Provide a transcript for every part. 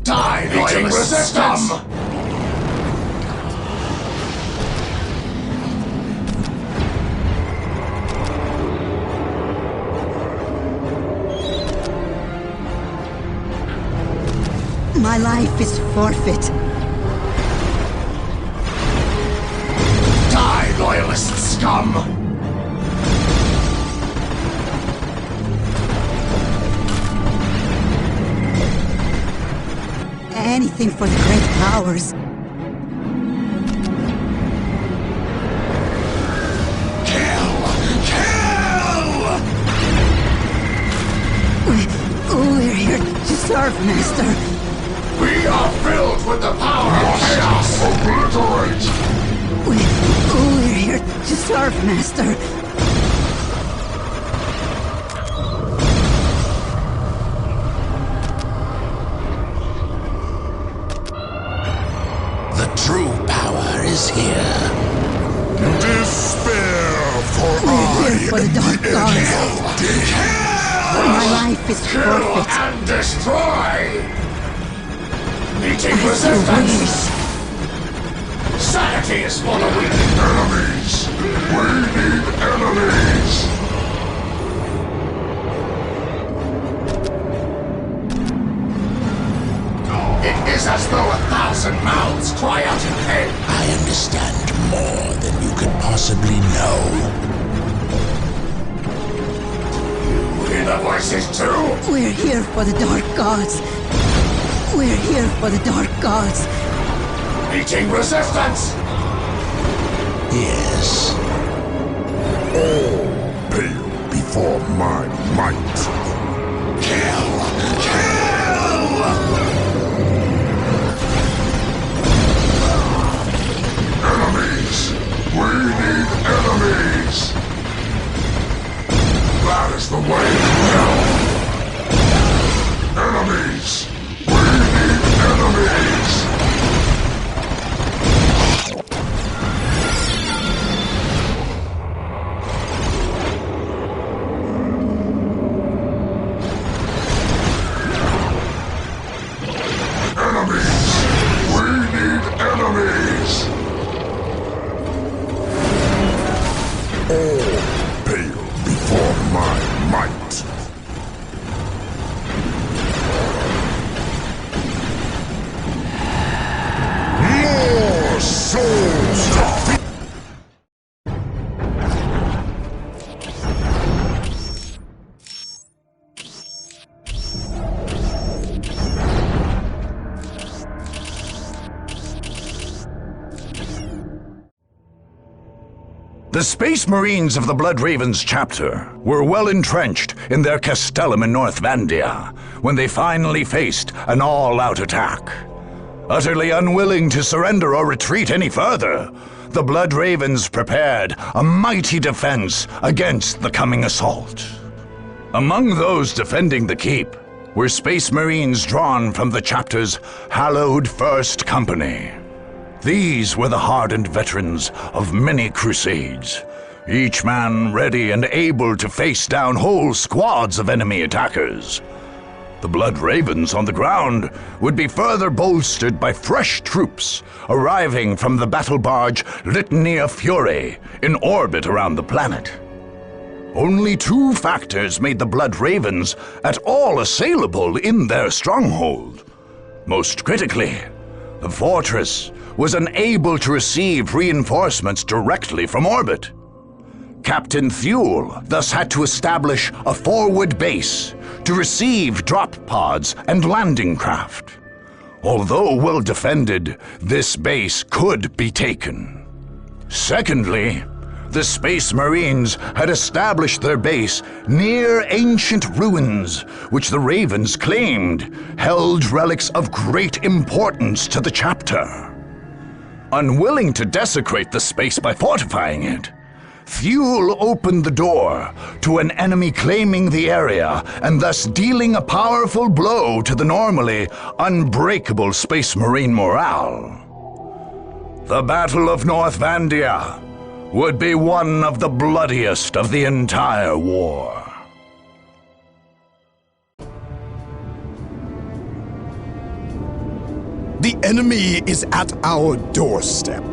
Die, loyalist scum! My life is forfeit. Die, loyalist scum! Anything for the great powers. Kill! We're here to serve, Master. We are filled with the power of chaos! Obliterate! We're here to serve, Master. The true power is here. Despair for We're here for the dark gods. My life is forfeit. And destroy! Meeting As you resistance! wish. Sanity is for the weak! Enemies! We need enemies! It is as though 1,000 mouths cry out in pain. I understand more than you could possibly know. You hear the voices too? We're here for the dark gods. We're here for the dark gods. Meeting resistance! Yes. All pale before my might. Kill! Enemies! We need enemies! That is the way to hell! Enemies! We need enemies! The Space Marines of the Blood Ravens chapter were well entrenched in their castellum in North Vandia when they finally faced an all-out attack. Utterly unwilling to surrender or retreat any further, the Blood Ravens prepared a mighty defense against the coming assault. Among those defending the keep were Space Marines drawn from the chapter's hallowed First Company. These were the hardened veterans of many crusades, each man ready and able to face down whole squads of enemy attackers. The Blood Ravens on the ground would be further bolstered by fresh troops arriving from the battle barge Litania Fury in orbit around the planet. Only two factors made the Blood Ravens at all assailable in their stronghold. Most critically, the fortress was unable to receive reinforcements directly from orbit. Captain Thule thus had to establish a forward base to receive drop pods and landing craft. Although well defended, this base could be taken. Secondly, The Space Marines had established their base near ancient ruins, which the Ravens claimed held relics of great importance to the chapter. Unwilling to desecrate the space by fortifying it, Fuel opened the door to an enemy claiming the area and thus dealing a powerful blow to the normally unbreakable Space Marine morale. The Battle of North Vandia would be one of the bloodiest of the entire war. The enemy is at our doorstep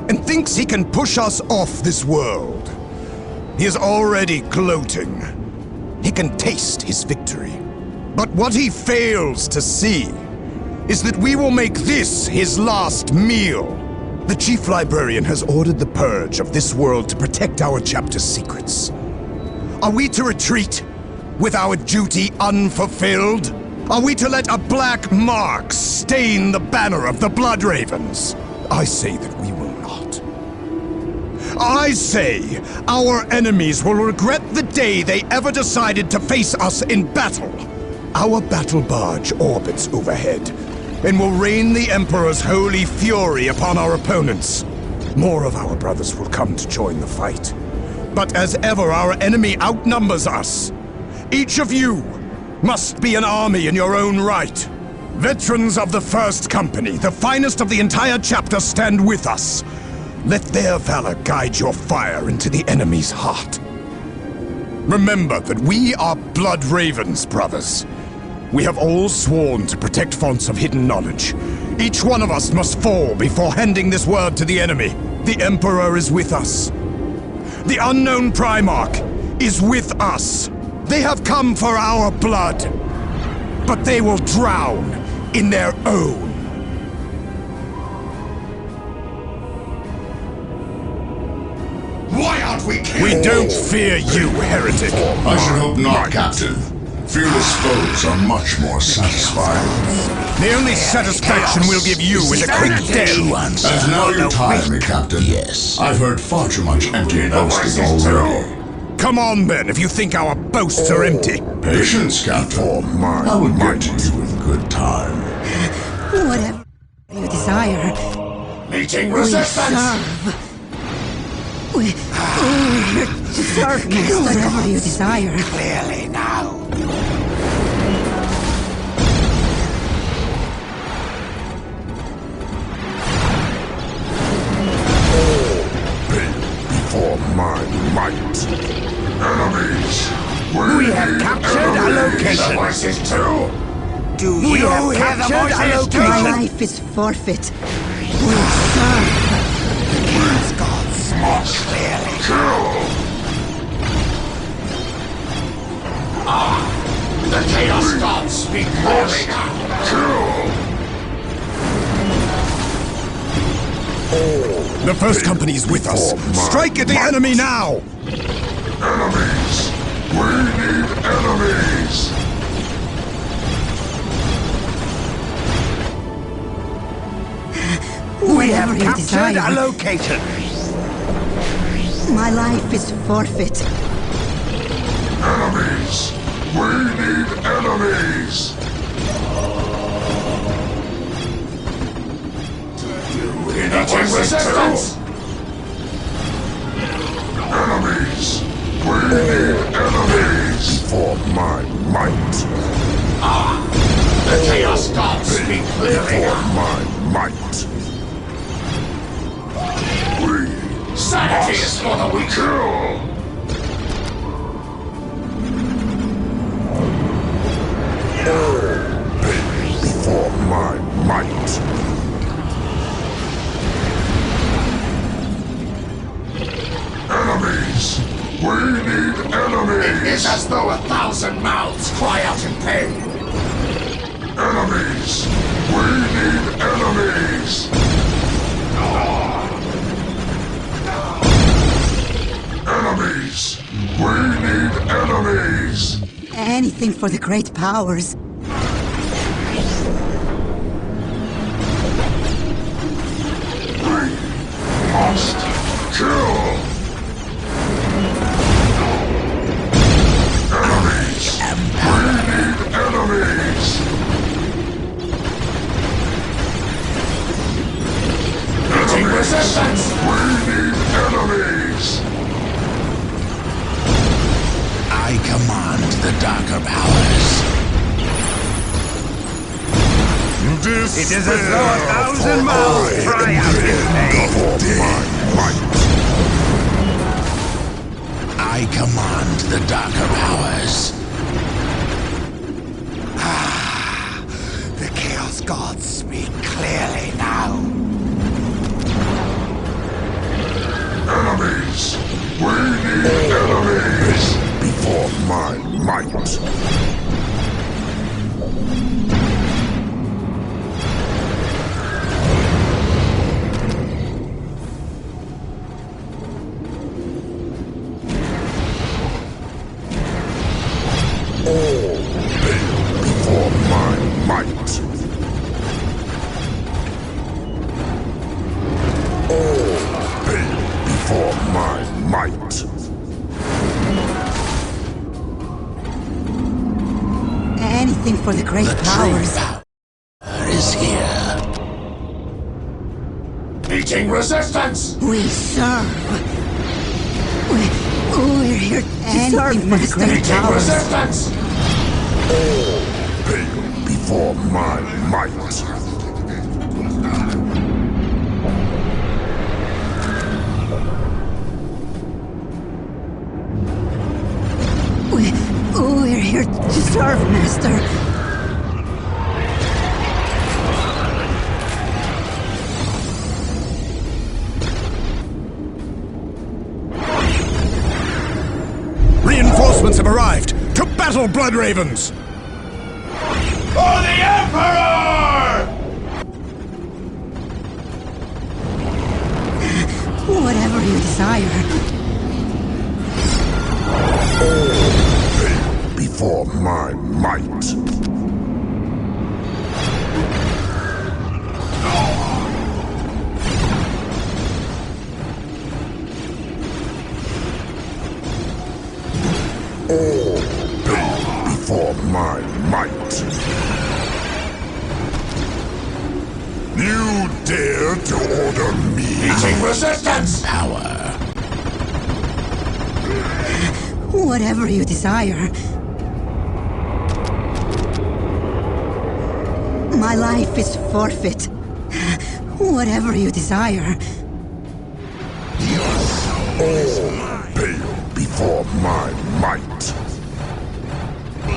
and thinks he can push us off this world. He is already gloating. He can taste his victory. But what he fails to see is that we will make this his last meal. The Chief Librarian has ordered the purge of this world to protect our chapter's secrets. Are we to retreat with our duty unfulfilled? Are we to let a black mark stain the banner of the Blood Ravens? I say that we will not. I say our enemies will regret the day they ever decided to face us in battle. Our battle barge orbits overhead and will rain the Emperor's holy fury upon our opponents. More of our brothers will come to join the fight. But as ever, our enemy outnumbers us. Each of you must be an army in your own right. Veterans of the First Company, the finest of the entire chapter, stand with us. Let their valor guide your fire into the enemy's heart. Remember that we are Blood Ravens, brothers. We have all sworn to protect fonts of hidden knowledge. Each one of us must fall before handing this word to the enemy. The Emperor is with us. The unknown Primarch is with us. They have come for our blood, but they will drown in their own. Why aren't we killed? We don't fear you, heretic. I should hope not, Captain. Fearless foes are much more satisfying. The only satisfaction we'll give you is a quick death. And now you tire me, Captain. Yes. I've heard far too much empty boasting already. Come on, then, if you think our boasts are empty. Patience, Captain. I will get to you in good time. Whatever you desire, Meeting we resistance! serve. We're here to serve you. Whatever you desire. Clearly now. Before my might. Enemies! We have captured a location. Voices too! Do you have captured a location? My life is forfeit. We serve. King's gods much clearly. The Chaos Gods speak clearly now! The First Company is with us. Strike at the enemy now! Enemies! We need enemies! We have Whatever you captured a desire. location. My life is forfeit. Enemies! We need enemies! Meeting resistance! Enemies! We need enemies! For my might. The Chaos Gods speak clearly For now! my might. Sanity is for the weak! For my might. Enemies! We need enemies! It is as though 1,000 mouths cry out in pain! Enemies! We need enemies! Enemies! We need enemies! Anything for the great powers. Must kill! darker powers. It is as though 1,000 mouths cry out in pain. I command the darker powers. The Chaos Gods speak clearly now. Enemies! We need enemies! Before my might. Before my might. All hail before my might. Anything for the great The powers. true power is here. Meeting resistance! We serve. We're here to serve for the great Meeting powers. resistance! All hail before my might. We're here to serve, Master. Reinforcements have arrived! To battle, Blood Ravens! For the Emperor! Whatever you desire. Before my might. All hail before my might. You dare to order me? Meeting resistance! Power. Whatever you desire. My life is forfeit. Whatever you desire. All hail before my might.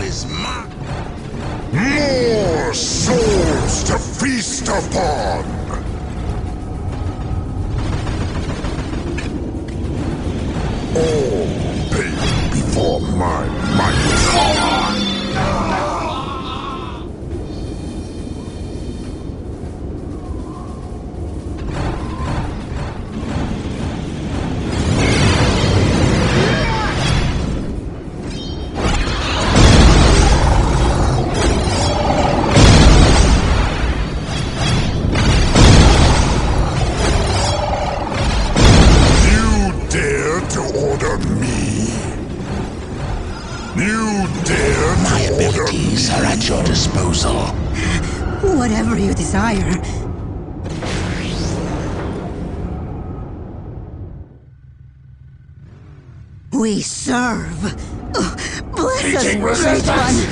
Is mine. More souls to feast upon! All hail before my might. You dare to order me? You dare My to order abilities me? are at your disposal. Whatever you desire. We serve. Oh, bless us, Meeting great resistance!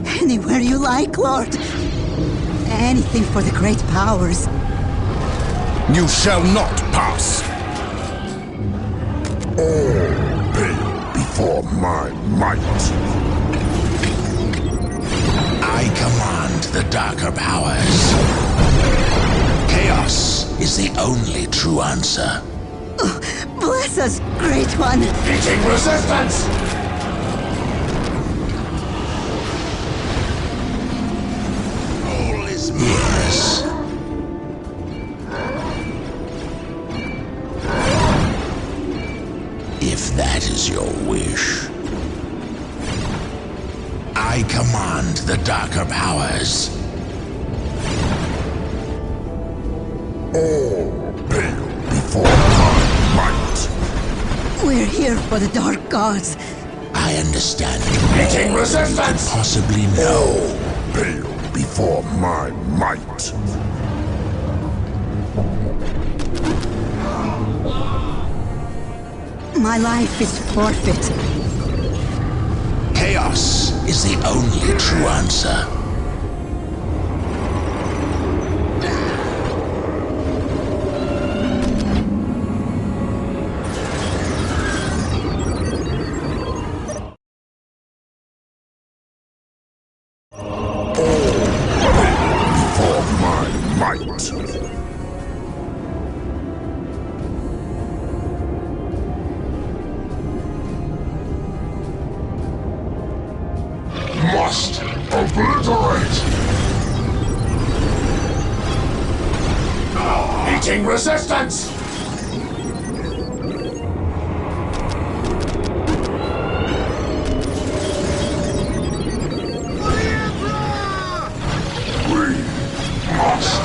one. Anywhere you like, Lord. Anything for the great powers. You shall not pass! All hail before my might. I command the darker powers. Chaos is the only true answer. Bless us, great one. Meeting resistance! All is yours. If that is your wish. I command the darker powers. All hail before my might. We're here for the dark gods. I understand meeting resistance. Possibly no. Hail before my might. My life is forfeit. Chaos is the only true answer. Before my might. Must obliterate! Meeting resistance! We must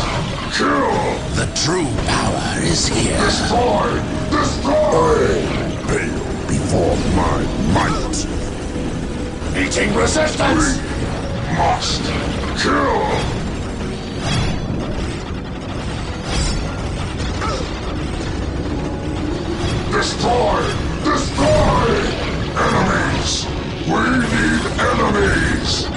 kill! The true power is here. Destroy! Destroy! Pale before my might. Meeting resistance! Must kill! Destroy! Destroy! Enemies! We need enemies!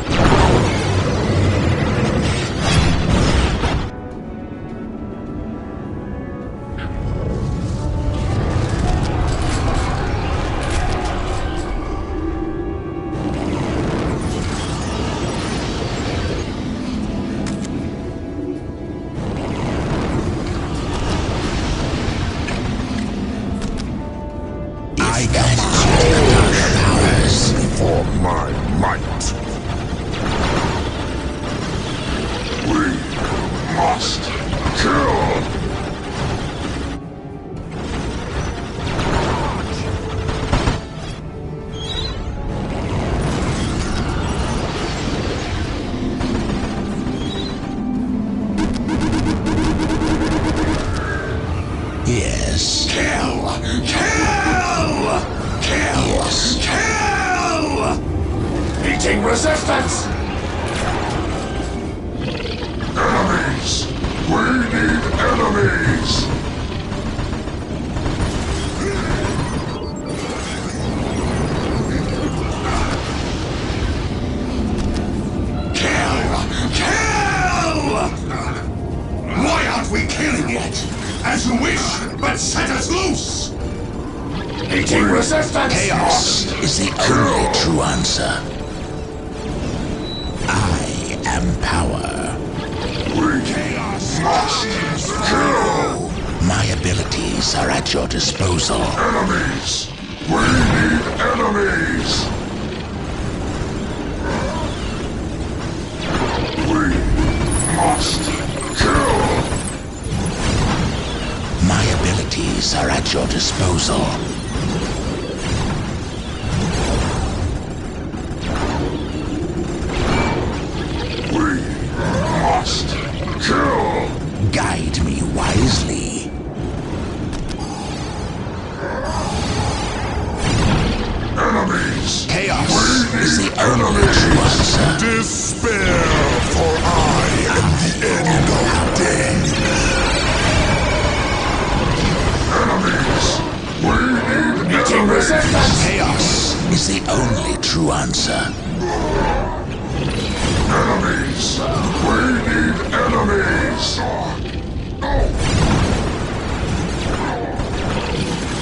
I can see the dark powers. For my might. We must kill! Yes. Kill! Kill! Kill! Yes. Kill! Meeting resistance! Enemies! We need enemies! Kill! Kill! Why aren't we killing it? As you wish, but set us loose! Meeting resistance! Chaos is the only true answer. I am power. We must kill! My abilities are at your disposal. Enemies! We need enemies! We must kill! My abilities are at your disposal. We must kill! Guide me wisely. Enemies! Chaos is the only true answer. Despair, for I am the end of day! Enemies! We need Meeting enemies! resistance! Chaos is the only true answer. Enemies! We need enemies!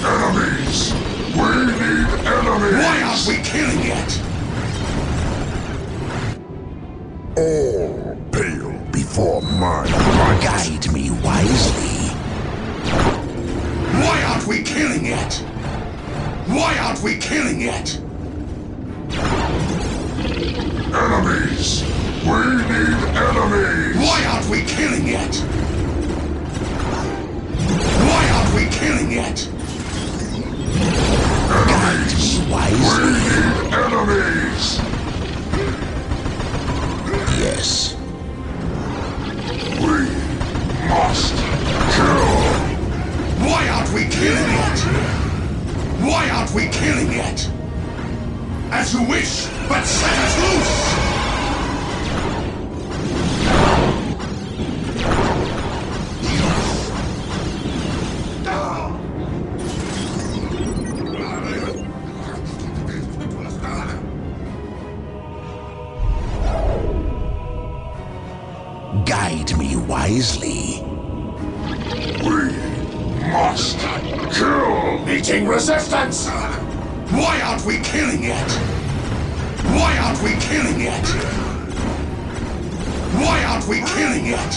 Enemies! We need enemies! Why aren't we killing it? All pale before my might! Guide me wisely. Why aren't we killing it? Why aren't we killing it? Enemies! We need enemies! Why aren't we killing it? Why aren't we killing it? Guide me We wisely. need enemies! Yes. We must kill! Why aren't we killing it? Why aren't we killing it? As you wish, but set us loose! wisely. We must kill! Meeting resistance! Why aren't we killing it? Why aren't we killing it? Why aren't we killing it?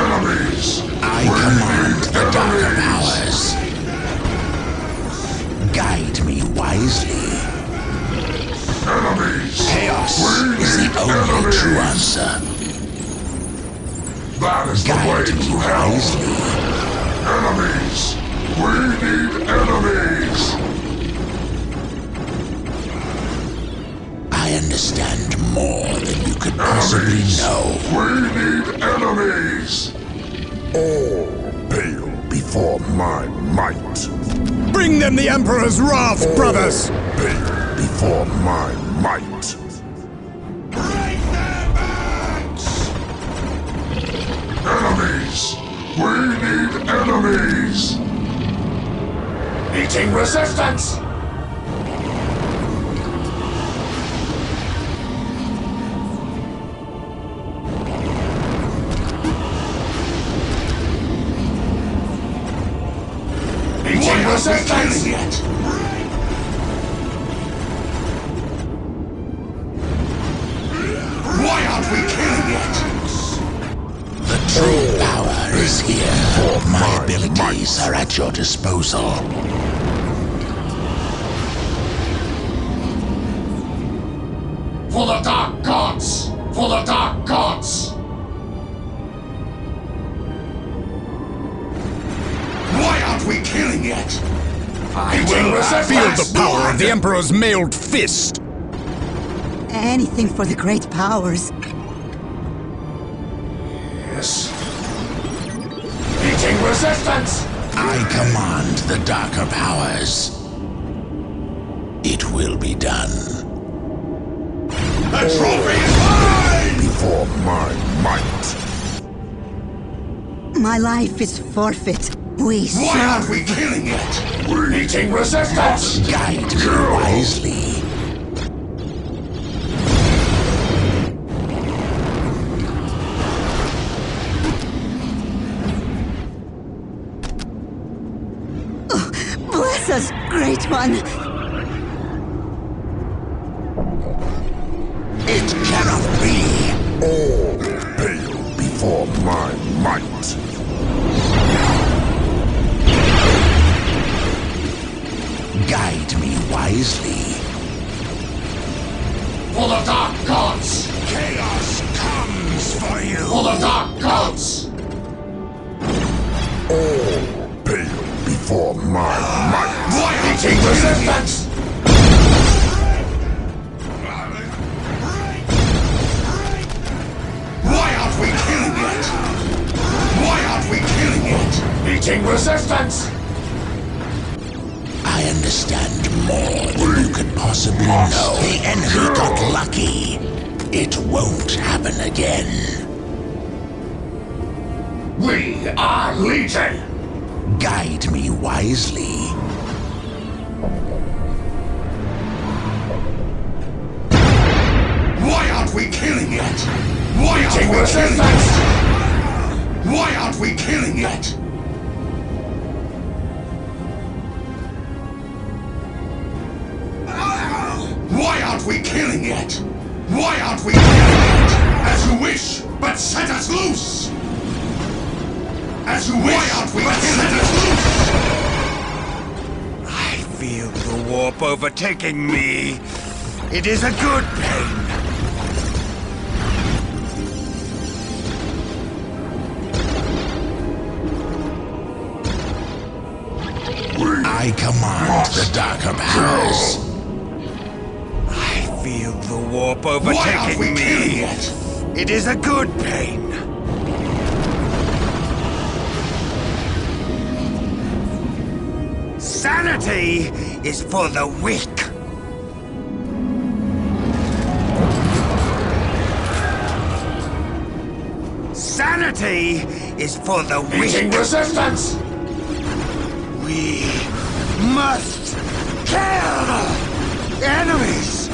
Enemies! I command the darker powers. Guide me wisely. Enemies! Chaos is the only true answer. That is the way Guide to me hell! wisely. Enemies! We need enemies! I understand more than you could possibly know. We need enemies! All pale before my might. Bring them the Emperor's wrath, brothers! Pale before my might. Break their backs! Enemies! We need enemies! Meeting resistance! Meeting resistance! Why aren't we killing it? The true power is here. My abilities are at your disposal. For the Dark Gods! For the Dark Gods! Why aren't we killing it? I will resist. Feel the power of the Emperor's mailed fist! Anything for the great powers. Yes. Meeting resistance! I command the darker powers. It will be done. The trophy is mine! Before my might. My life is forfeit. We Why aren't serve. we killing it? Meeting resistance! Guide me wisely. Bless us, Great One. It cannot be. All pale before my might. Guide me wisely. For the Dark Gods! Chaos comes for you. For the Dark Gods! All pale before my might. Why aren't we resistance? Why aren't we killing it? Why aren't we killing it? Meeting resistance! I understand more than you could possibly know. The enemy got lucky. It won't happen again. We are Legion! Guide me wisely. Why aren't we killing it? Why aren't we killing it? Why aren't we killing it? Why aren't we killing it? Why aren't we killing it? As you wish, but set us loose! As you wish, why aren't we killing us loose? I feel the warp overtaking me. It is a good pain. I command the darker powers. I feel the warp Why aren't we overtaking killing me. it? It is a good pain. Sanity is for the weak. Sanity is for the Meeting weak. resistance! We must kill enemies.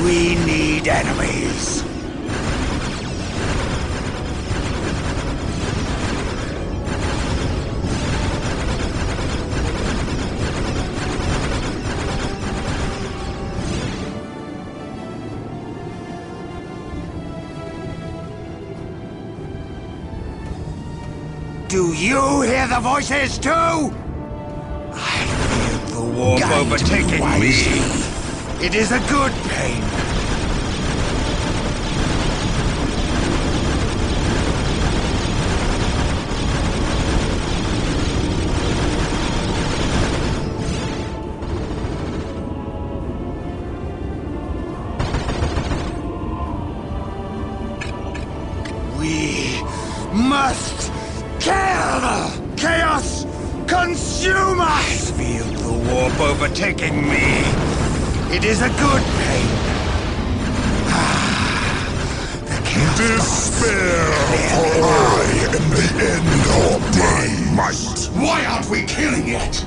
We need enemies. Do you hear the voices too? I feel the warp Guide me overtaking me. wisely. It is a good pain. We must kill! Chaos consume us! I feel the warp overtaking me. It is a good pain. The chaos Despair, for I am the end of my might. Why aren't we killing it?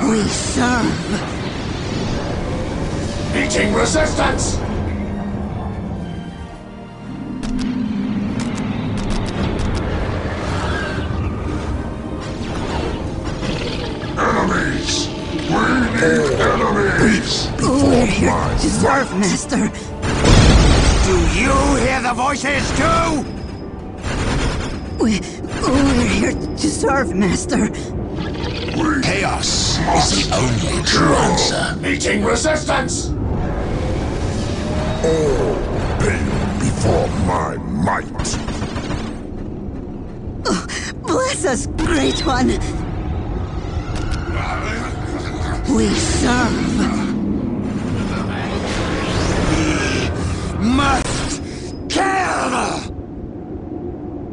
We serve. Meeting resistance! Enemies! We need enemies! We're here to serve, Master. Do you hear the voices too? We're here to serve, Master. Chaos is the only true answer. Meeting resistance! All pale before my might. Bless us, Great One. We serve. Must kill!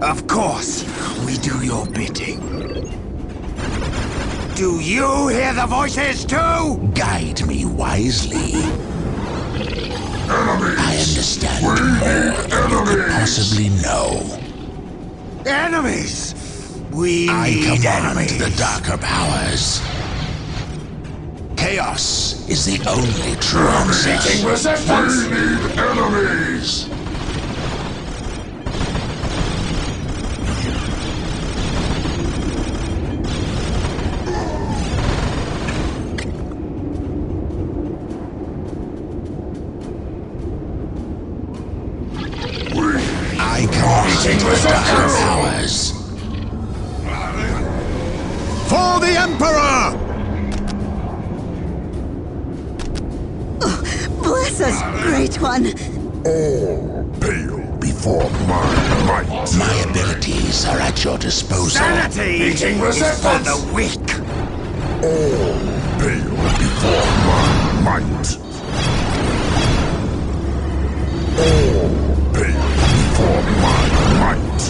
Of course, we do your bidding. Do you hear the voices too? Guide me wisely. I understand more than you could possibly know. Enemies! We I need command enemies. the darker powers. Chaos is the only true answer. Meeting resistance! We need enemies! I command the darker powers. For the Emperor! Bless us, Great One. All pale before my might. My abilities are at your disposal. Sanity Meeting is for resistance. the weak. All pale before my might. All pale before my might.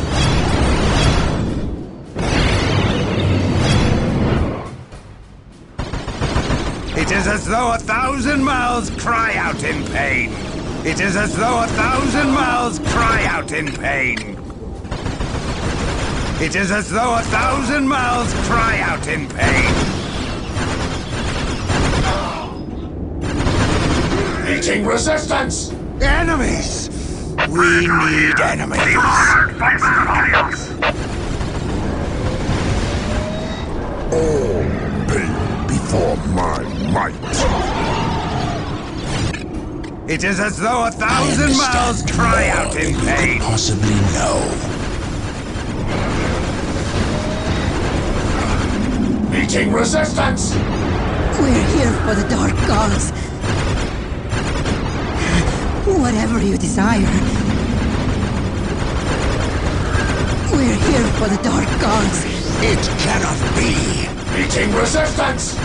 It is as though 1,000 mouths cry out in pain. It is as though 1,000 mouths cry out in pain. It is as though 1,000 mouths cry out in pain. Meeting resistance! Enemies! We need enemies. All pale before my might. It is as though I 1,000 mouths understand cry more out than in you could pain. possibly know. Meeting resistance! We're here for the Dark Gods. Whatever you desire. We're here for the Dark Gods. It cannot be. Meeting resistance!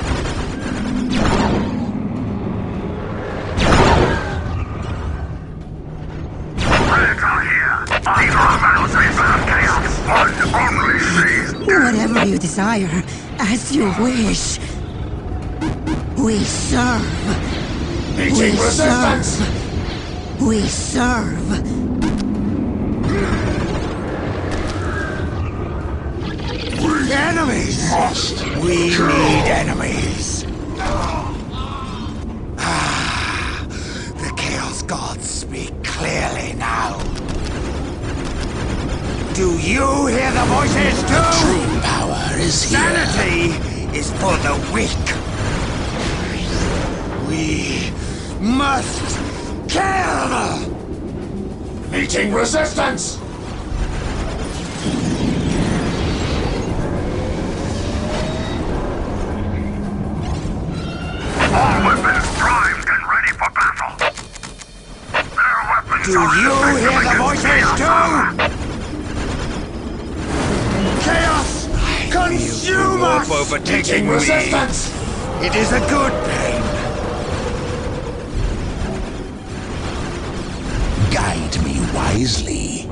Whatever you desire, as you wish. We serve. Meeting resistance! We serve. Enemies! We need enemies. The Chaos Gods speak clearly now. Do you hear the voices too? True power is here. Sanity is for the weak. We must kill! Meeting resistance! Do you hear the voices too? Chaos! Consume us! Overtaking me. Resistance! It is a good pain. Guide me wisely.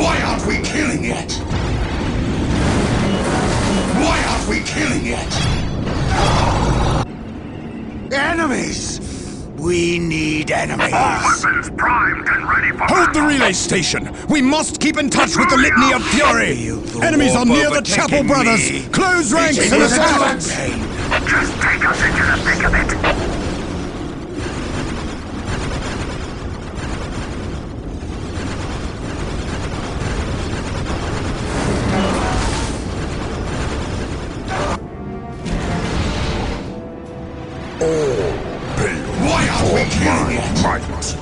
Why aren't we killing it? Why aren't we killing it? Enemies! We need enemies. Weapons primed and ready for Hold the relay station! We must keep in touch with the Litany of Fury! Enemies are near the Chapel Brothers! Close ranks and attack! Just take us into the thick of it. Why aren't we killing it?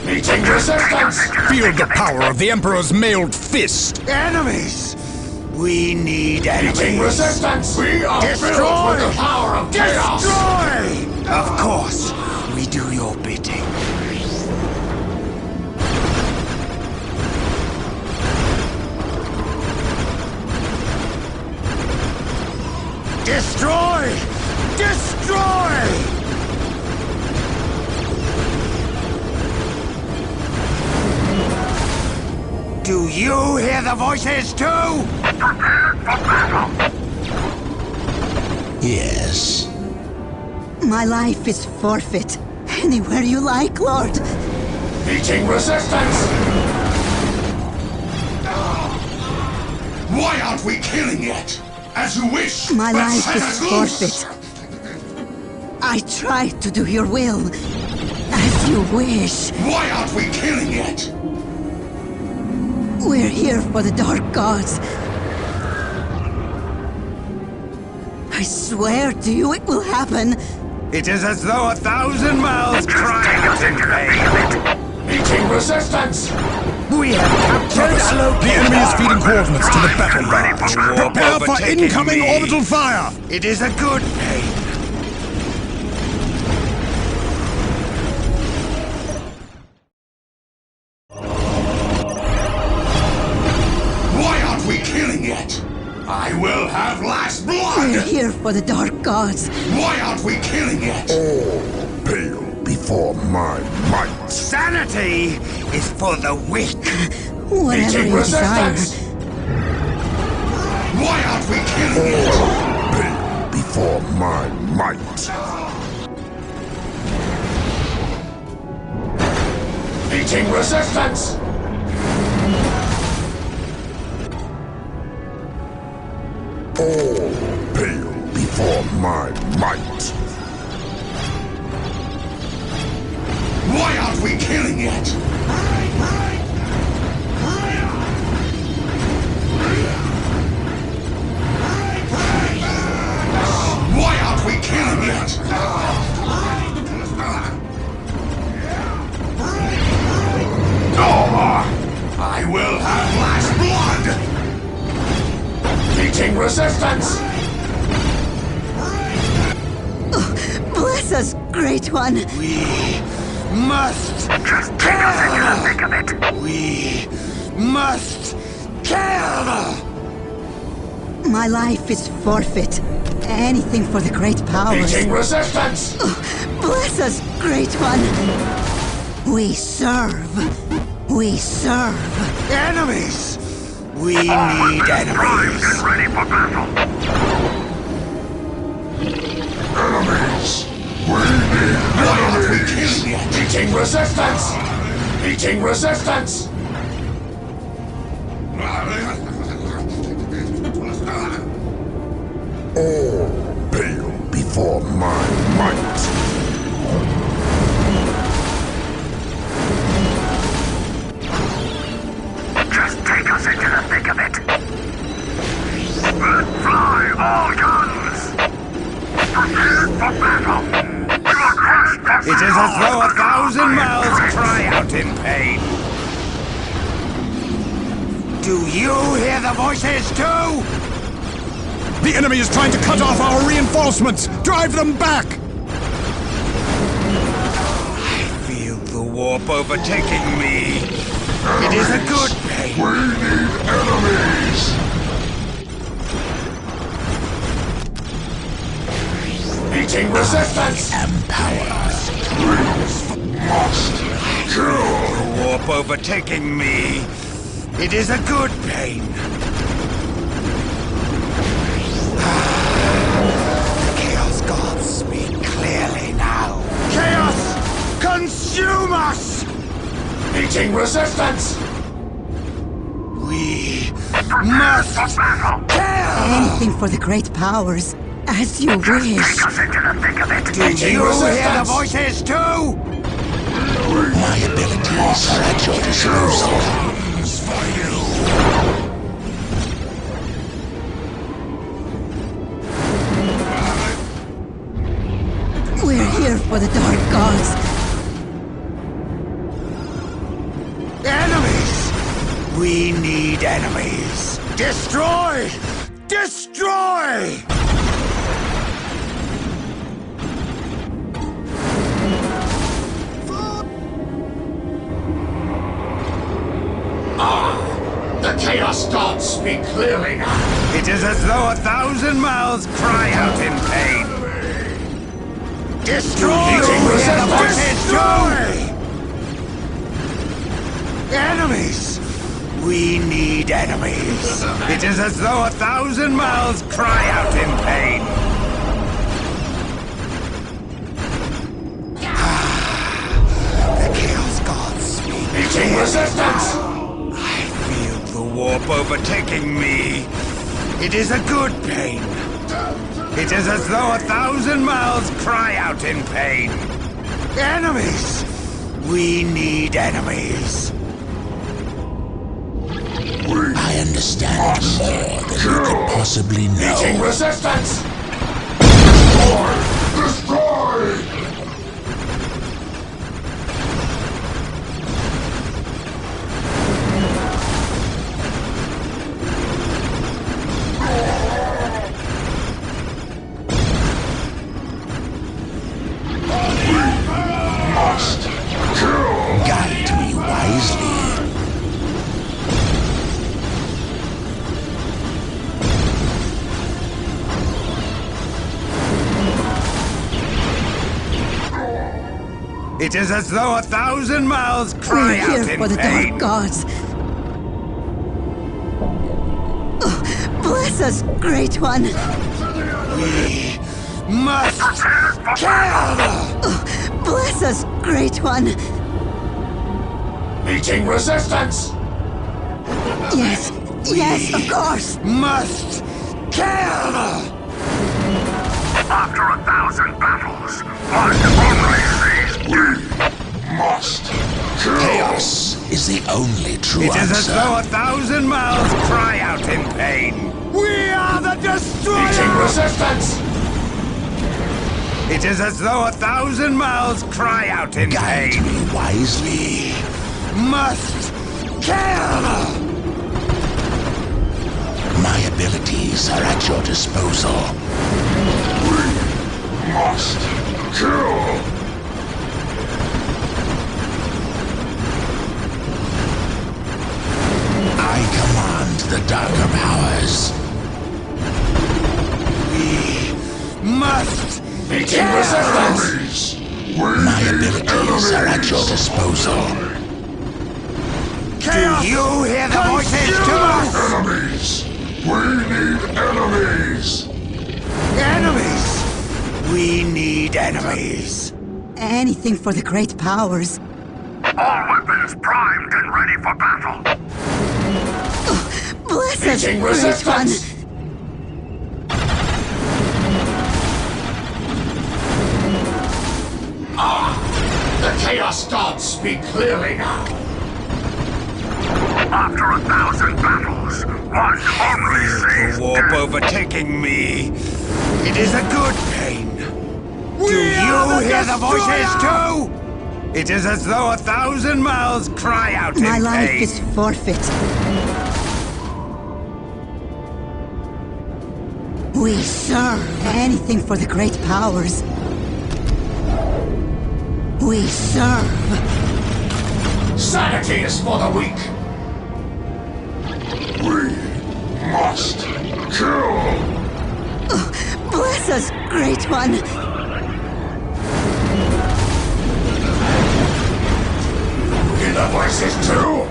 Meeting resistance! Feel the power of the Emperor's mailed fist! Enemies! We need Meeting enemies. resistance! We are filled with the power of chaos! Destroy! Of course, we do your bidding. Destroy! Destroy! Do you hear the voices too? Prepared for battle! Yes. My life is forfeit. Anywhere you like, Lord. Meeting resistance! Why aren't we killing it? As you wish, My but life set is us loose. forfeit. I try to do your will. As you wish. Why aren't we killing it? We're here for the Dark Gods. I swear to you it will happen. It is as though 1,000 mouths cry out in pain. Meeting resistance! We have captured a The location. enemy is feeding coordinates to the battle barge. Warp Prepare for overtaking incoming me. orbital fire! It is a good pain. Why aren't we killing it? I will have last We're blood! here for the Dark Gods. Why aren't we killing it? Pale before my might. Sanity is for the weak. Whatever Meeting you desire. resistance! Why aren't we killing it? Pale before my might. Meeting resistance! All pale before my might. Why aren't we killing it? Why aren't we killing it? I will have last blood! Meeting resistance! Bless us, Great One. We must Just take us into the thick of it! We must kill! My life is forfeit. Anything for the great powers. Meeting resistance! Bless us, Great One. We serve. We serve. Enemies! We need enemies. Ready for battle! Enemies! Why aren't we killing it? Meeting resistance! Meeting resistance! All pale before my might. Just take us into the thick of it! Fly all guns! Prepared for battle! You are crushed and It is as though 1,000 mouths cry out in pain. Do you hear the voices too? The enemy is trying to cut off our reinforcements! Drive them back! I feel the warp overtaking me. It is a good pain. We need enemies! Meeting resistance! Empower. Must kill! The warp overtaking me. It is a good pain. The Chaos Gods speak clearly now. Chaos, consume us! Meeting resistance! We must kill! Anything for the great powers, as you wish. Do you hear the voices too? My abilities are at your disposal. We're here for the dark gods. Enemies! We need enemies. Destroy! Destroy! The Chaos Gods speak clearly now. It is as though 1,000 mouths cry out in pain. Destroy! Destroy! Enemies! We need enemies. It is as though 1,000 mouths cry out in pain. The Chaos Gods speak. Meeting resistance! I feel the warp overtaking me. It is a good pain. It is as though 1,000 mouths cry out in pain. Enemies! We need enemies. I understand more than you could possibly Meeting know. resistance! Destroy! Must kill! Guide me wisely. It is as though 1,000 mouths cry We're out here in for the pain. dark gods. Oh, bless us, Great One. We must kill! Oh, bless us, Great One. Meeting resistance! Yes, yes, of course. Must kill! After 1,000 battles, one only sees Must kill! Chaos is the only true It is as though answer. 1,000 mouths cry out in pain. We are the Meeting destroyers! resistance! It is as though 1,000 mouths cry out in Guide pain. me wisely. Must kill! My abilities are at your disposal. Must kill! I command the darker powers. Must Meeting resistance! My abilities are at your disposal. Do you hear the voices to us? Enemies! We need enemies! Enemies! We need enemies. Anything for the great powers. All weapons primed and ready for battle! Bless us, Meeting Great One. resistance! The Chaos Gods speak clearly now. After 1,000 battles, one only The warp overtaking me. It is a good pain. Do you hear the voices too? It is as though 1,000 mouths cry out My in life pain. is forfeit. We serve anything for the great powers. We serve. Sanity is for the weak. We must kill. Bless us, Great One. Hear the voices too?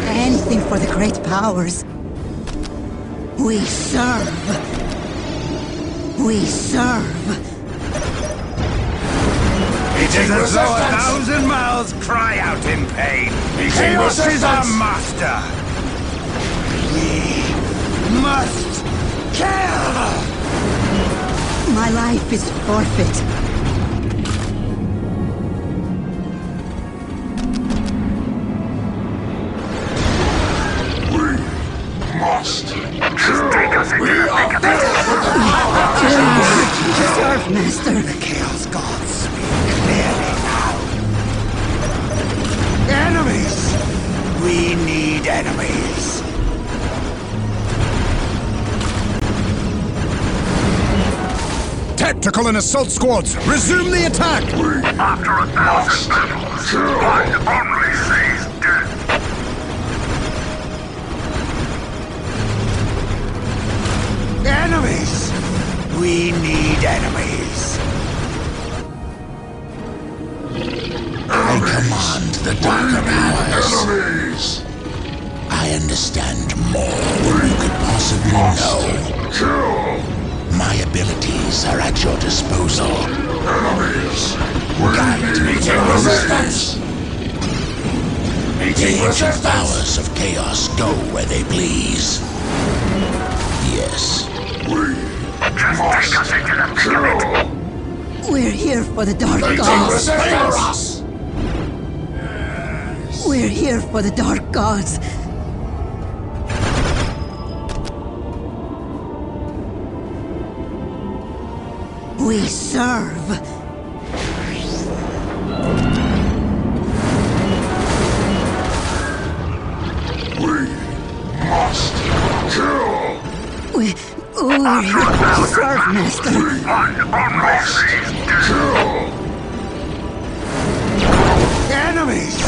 Anything for the great powers. We serve. We serve. It is as though 1,000 mouths cry out in pain. Chaos is our master. We must kill! My life is forfeit. Must kill. We are filled with the power of Serve, Master. The Chaos Gods speak clearly now. Enemies! We need enemies. Tactical and assault squads, resume the attack! After 1,000 battles, one only sees death. Enemies! We need enemies. I command the darker powers. Enemies! I understand more than you could possibly know. Kill. My abilities are at your disposal. Enemies! Guide me to resistance! The Meeting ancient resistance! powers of chaos go where they please. Yes. We must kill! We're here for the dark Meeting gods. resistance! We're here for the dark gods. We serve. We must kill! We're here to serve, Master. Must kill! Enemies!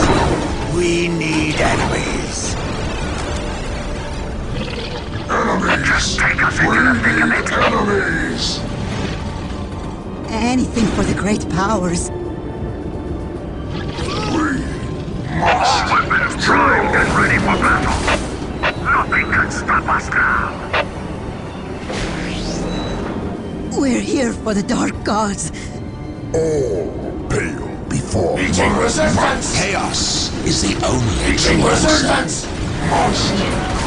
We need enemies. Enemies! Just take us into the thick of it. Enemies! Anything for the great powers. We must weapons primed and ready for battle. Nothing can stop us now. We're here for the dark gods. All pale before Meeting resistance! Chaos is the only Meeting true answer. resistance! Must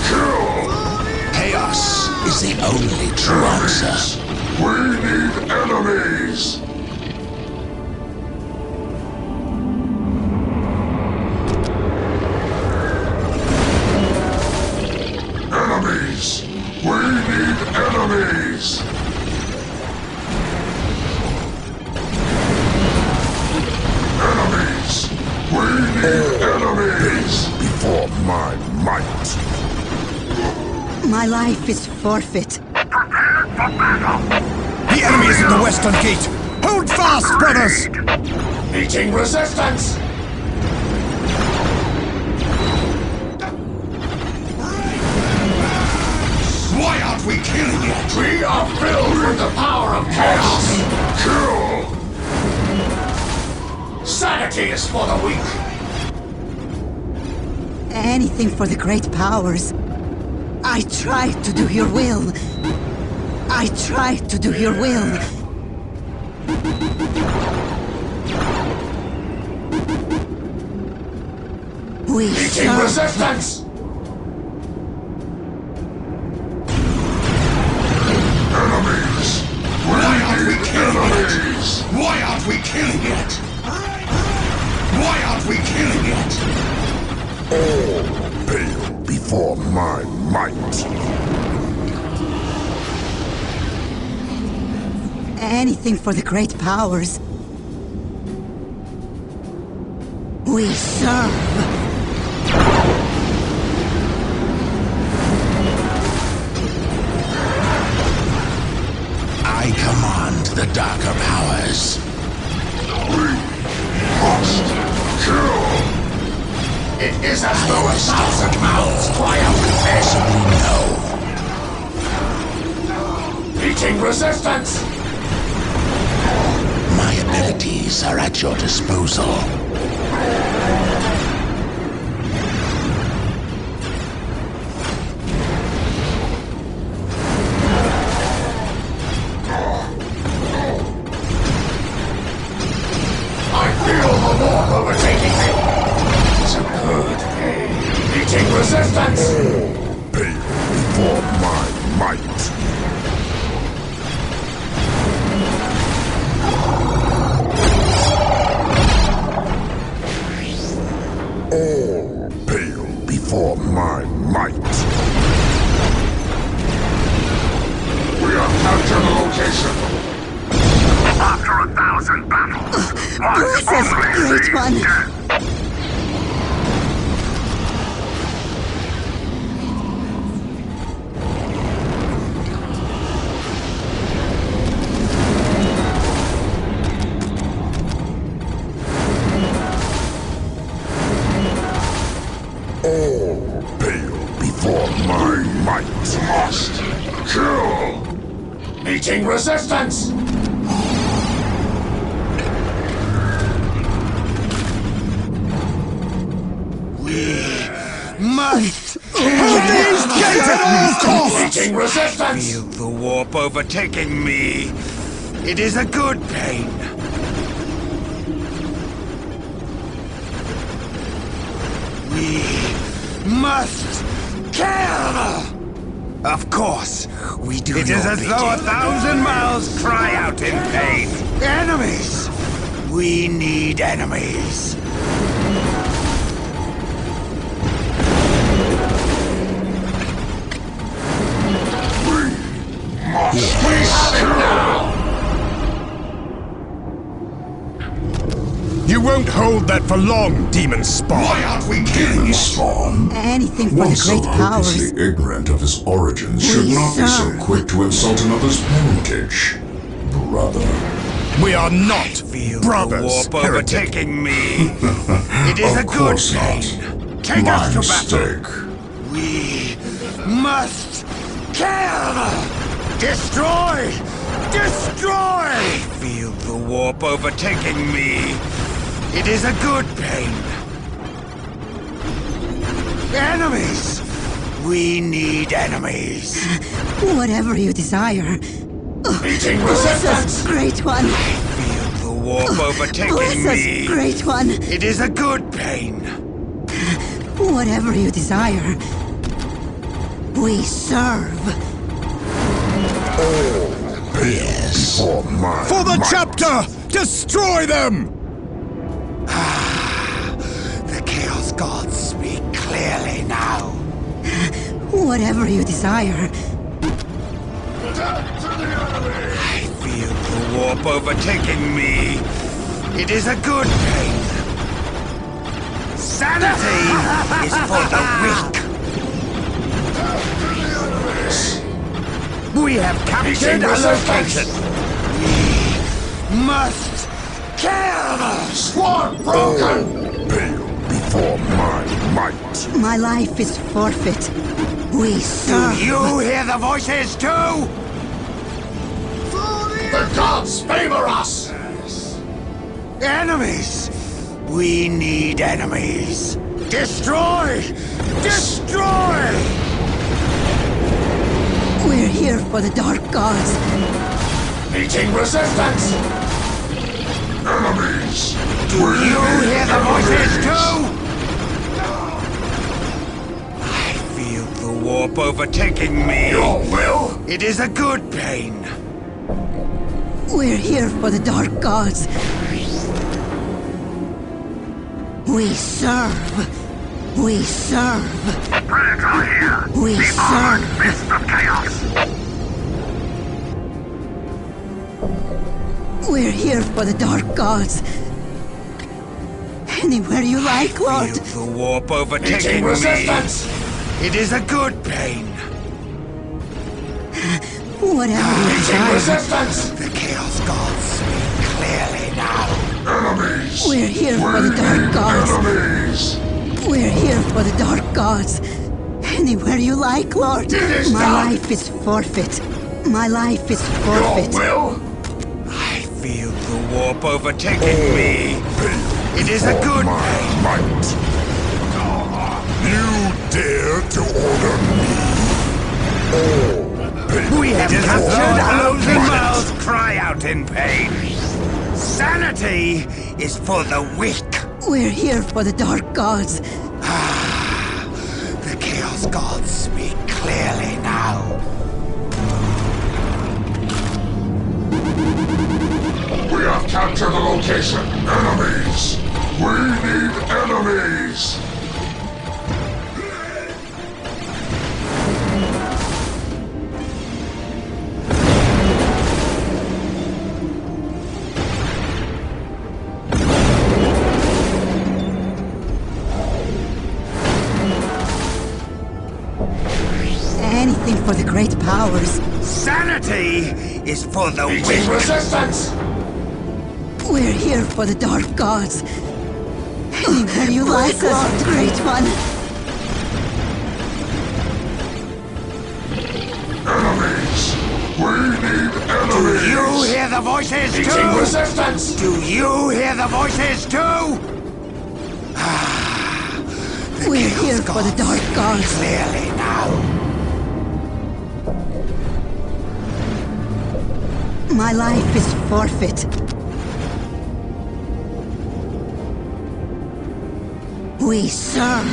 kill! Chaos is the only true answer. We need enemies! Enemies! We need enemies! Enemies! We need enemies! before my might. My life is forfeit. Prepare for battle! The enemy is at the western gate! Hold fast, brothers! Meeting resistance! Why aren't we killing it? We are filled with the power of chaos! Kill! Sanity is for the weak! Anything for the great powers. I try to do your will. I try to do your will. We Meeting serve. resistance! Enemies! Why aren't we killing it? Why aren't we killing it? Why aren't we killing it? All pale before my might. Anything for the great powers. We serve. I command the darker powers. Must kill! It is as though 1,000 mouths cry out in pain. Possibly no. Meeting resistance! My abilities are at your disposal. I feel the warp overtaking me. It's a good pain. Meeting resistance! Pale before my might. All pale before my might. We have captured the location. After 1,000 battles, Bless us, Great One! All pale before my might. Must kill! Meeting resistance! Must Meeting resistance! feel the warp overtaking me. It is a good pain. We must kill! Of course, we do. It is as though 1,000 mouths cry out in pain. Enemies! We need enemies. We have it now! You won't hold that for long, Demon Spawn. Why aren't we killing it? Spawn. Anything for One the so great powers. hopelessly ignorant of his origins should We not be so serve. quick to insult another's parentage. Brother. We are not Feel brothers, the warp heretic. overtaking me. It is Of a good course pain. not. Take My us to battle. mistake. We must kill! Destroy! Destroy! Feel the warp overtaking me. It is a good pain. Enemies! We need enemies. Whatever you desire. Meeting Bless us, resistance! Great One! Feel the warp overtaking Bless me. us, Great One! It is a good pain. Whatever you desire. We serve. Yes. Before my For the might. chapter! Destroy them! The Chaos Gods speak clearly now. Whatever you desire. I feel the warp overtaking me. It is a good pain. Sanity is for the weak. We have captured a location. We must kill. Squad broken! Pale before my might. My life is forfeit. We Do serve. you hear the voices too? The gods favor us! Enemies! We need enemies. Destroy! Destroy! We're here for the Dark Gods. Meeting resistance! Enemies! Do you hear the voices too? I feel the warp overtaking me. Your will? It is a good pain. We're here for the Dark Gods. We serve. We serve. Predator here! We serve. Fist of chaos! We're here for the Dark Gods. Anywhere you like, Lord. Feel the warp overtaking Meeting me. resistance! It is a good pain. Whatever you Meeting desire. resistance! The Chaos Gods speak clearly now. Enemies! We're here for the We Dark need Gods. Enemies! We're here for the Dark Gods. Anywhere you like, Lord. It is My done. life is forfeit. My life is Your forfeit. will? I feel the warp overtaking me. It is a good pain. Might. You dare to order me? All pain. We have captured before 1,000 might. mouths cry out in pain. Sanity is for the weak. We're here for the Dark Gods. The Chaos Gods speak clearly now. We have captured the location. Enemies! We need enemies! Anything for the great powers. Sanity is for the Meeting weak. resistance! We're here for the Dark Gods. Anywhere you like, Lord, Great One. Enemies! We need Do enemies! you hear the voices Meeting too? resistance! Do you hear the voices too? We're here for the Dark Gods. Clearly now. My life is forfeit. We serve.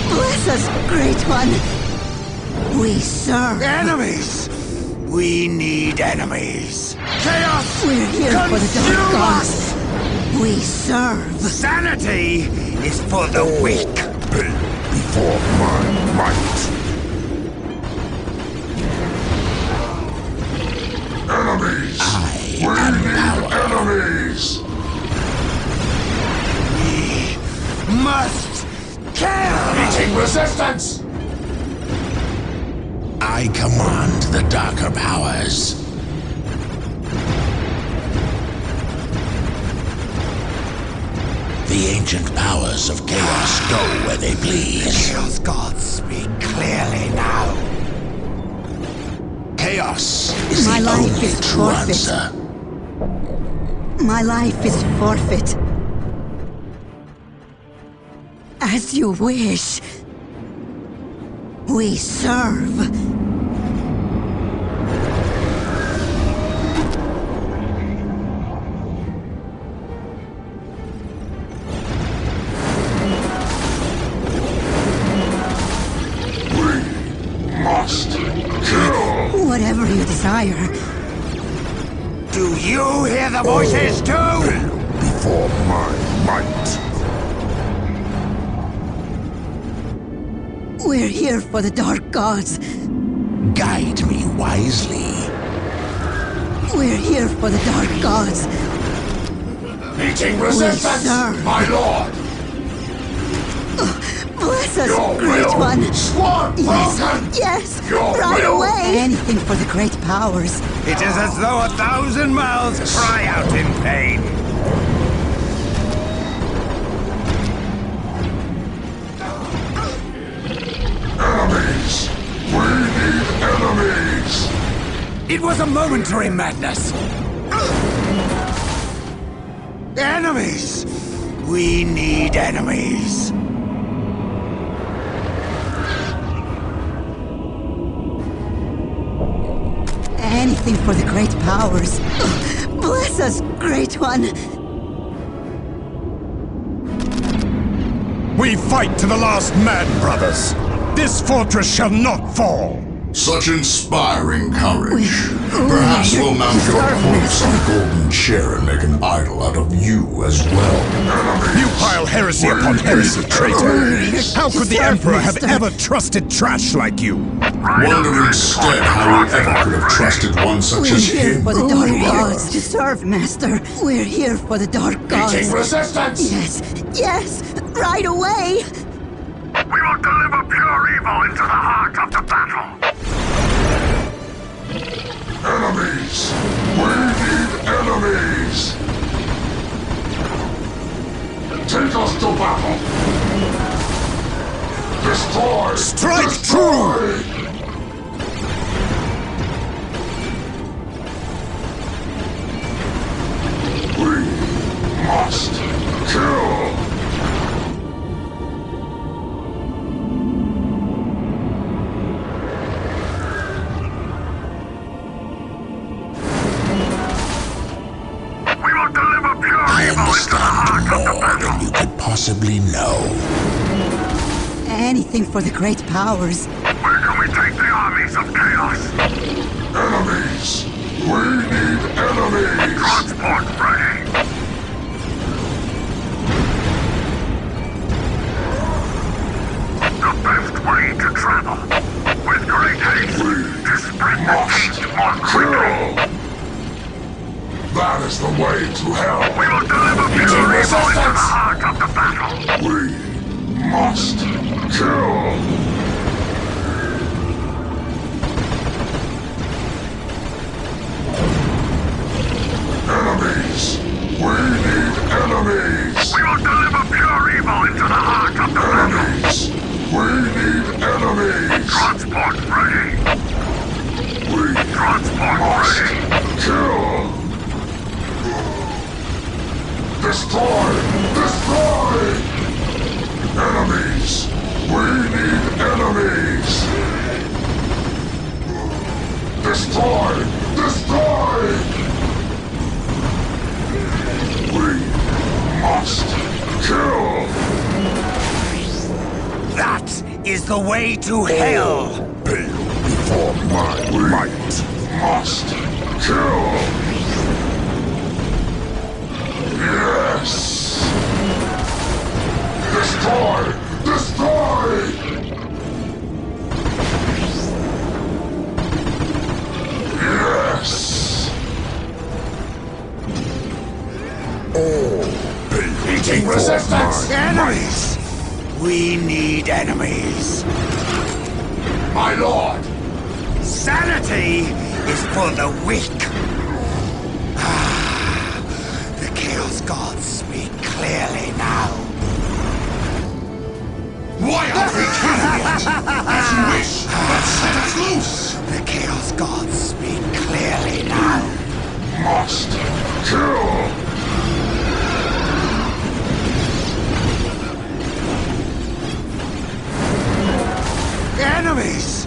Bless us, Great One. We serve. Enemies! We need enemies. Chaos! We're here for the Dark consume Gods. us! We serve. Sanity is for the weak. Pain before my might. Enemies! I We am need power. enemies! Must kill! Meeting resistance! I command the darker powers. The ancient powers of chaos go where they please. Chaos Gods speak clearly now. Chaos is My the life only is true forfeit. answer. My life is forfeit. As you wish. We serve. Must kill! Whatever you desire. Do you hear the voices too? Before my might. We're here for the Dark Gods. Guide me wisely. We're here for the Dark Gods. Meeting resistance! serve. My lord! Bless us, Your Great will! One. Sworn Yes, broken! yes, Your right will. away. Anything for the great powers. It is as though 1,000 mouths cry out in pain. Enemies! We need enemies! It was a momentary madness. Enemies! We need enemies. Anything for the great powers. Bless us, Great One. We fight to the last man, brothers. This fortress shall not fall. Such inspiring courage. We- Perhaps we- we'll mount your Serve, corpse on a golden chair and make an idol out of you as well. You pile heresy upon heresy, traitor. How could the Serve, Emperor have master. ever trusted trash like you? Wonder instead how we ever could have trusted one such We're as here him. for the Dark Ruler. Gods to serve, Master. We're here for the Dark Gods. Meeting resistance! Yes, yes, right away! We will deliver pure evil into the heart of the battle! Enemies! We need enemies! Take us to battle! Destroy! Strike true! We must kill! We will deliver pure I evil into the heart understand of the more battle! than you could possibly know. Anything for the great powers. Where can we take the armies of chaos? Enemies! We need enemies! Transport ready! The best way to travel. With great haste, to spread the heat more quickly. That is the way to hell. We will deliver pure evil into the heart of the battle. We must kill. Enemies! We need enemies! We will deliver pure evil into the heart of the enemies! We need enemies! Transport ready! We transport ready! Kill! Destroy! Destroy! Enemies! We need enemies! Destroy! Destroy! We must kill! That is the way to hell! Pale before my might. Must kill! Yes! Destroy! Destroy! Yes! All pale Meeting before resistance! my Enemies! We need enemies. My lord! Sanity is for the weak. The Chaos Gods speak clearly now. Why aren't we killing it? As you wish, but set us loose! The Chaos Gods speak clearly now. Must kill! Enemies!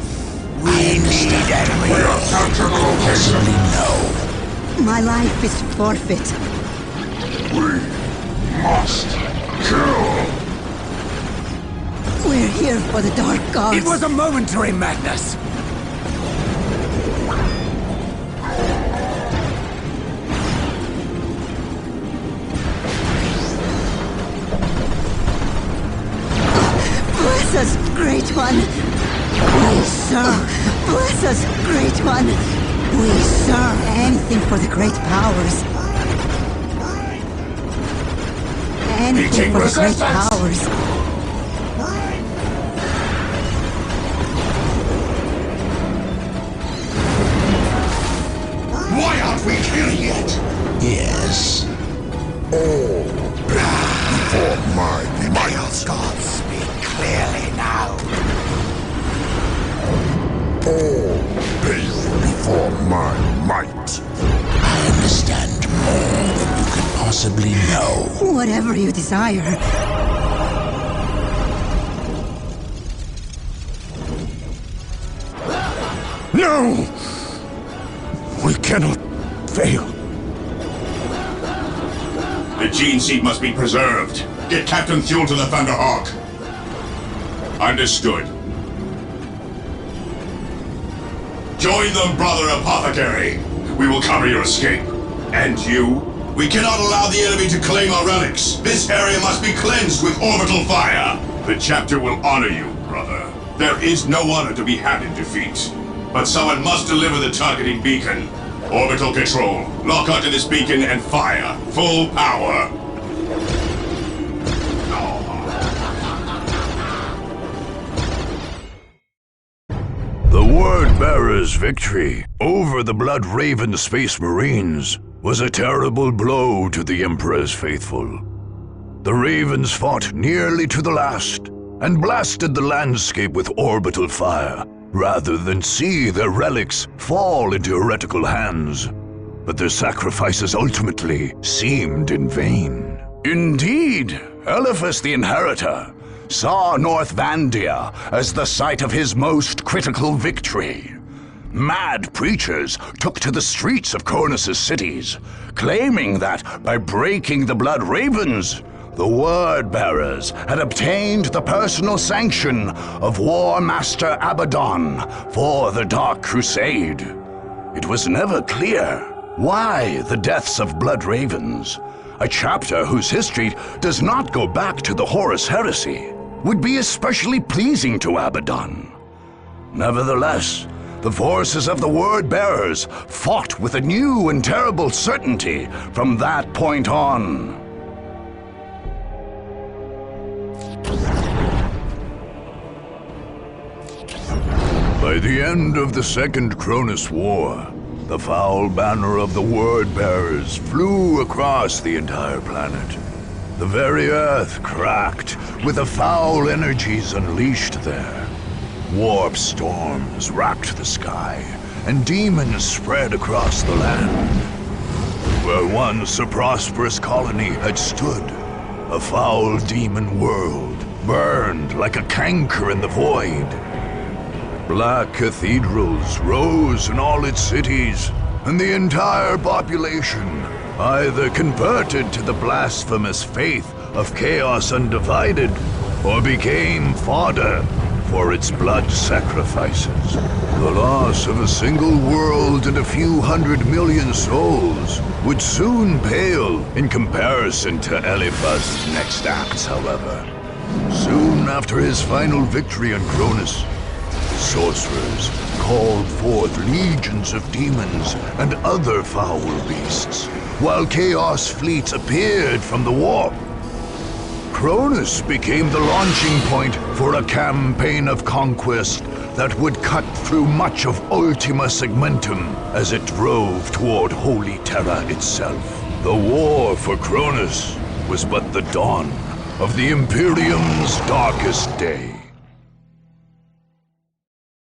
We need enemies. We have captured the location! Possibly know. My life is forfeit. We must kill! We're here for the dark gods. It was a momentary madness. Bless us, Great One. We serve. Bless us, Great One. We serve anything for the great powers. Anything for the great powers. Why aren't we killing it? Yes. all pale before my might. Chaos Gods speak clearly now. All pale before my might. I understand more than you could possibly know. Whatever you desire. No! We cannot fail. The gene seed must be preserved. Get Captain Thule to the Thunderhawk. Understood. Join them, Brother Apothecary. We will cover your escape. And you? We cannot allow the enemy to claim our relics. This area must be cleansed with orbital fire. The chapter will honor you, brother. There is no honor to be had in defeat. But someone must deliver the targeting beacon. Orbital control. Lock onto this beacon and fire. Full power. Word-bearer's victory over the Blood Raven Space Marines was a terrible blow to the Emperor's faithful. The Ravens fought nearly to the last and blasted the landscape with orbital fire rather than see their relics fall into heretical hands. But their sacrifices ultimately seemed in vain. Indeed, Eliphas the Inheritor saw North Vandia as the site of his most critical victory. Mad preachers took to the streets of Cornus' cities, claiming that by breaking the Blood Ravens, the Word-bearers had obtained the personal sanction of War Master Abaddon for the Dark Crusade. It was never clear why the deaths of Blood Ravens, a chapter whose history does not go back to the Horus Heresy, would be especially pleasing to Abaddon. Nevertheless, the forces of the Word-bearers fought with a new and terrible certainty from that point on. By the end of the Second Cronus War, the foul banner of the Word-bearers flew across the entire planet. The very Earth cracked with the foul energies unleashed there. Warp storms racked the sky, and demons spread across the land. Where once a prosperous colony had stood, a foul demon world burned like a canker in the void. Black cathedrals rose in all its cities, and the entire population either converted to the blasphemous faith of Chaos Undivided, or became fodder for its blood sacrifices. The loss of a single world and a few 100 million souls would soon pale in comparison to Eliphaz's next acts, however. Soon after his final victory on Cronus, sorcerers called forth legions of demons and other foul beasts, while chaos fleets appeared from the warp. Cronus became the launching point for a campaign of conquest that would cut through much of Ultima Segmentum as it drove toward Holy Terra itself. The war for Cronus was but the dawn of the Imperium's darkest day.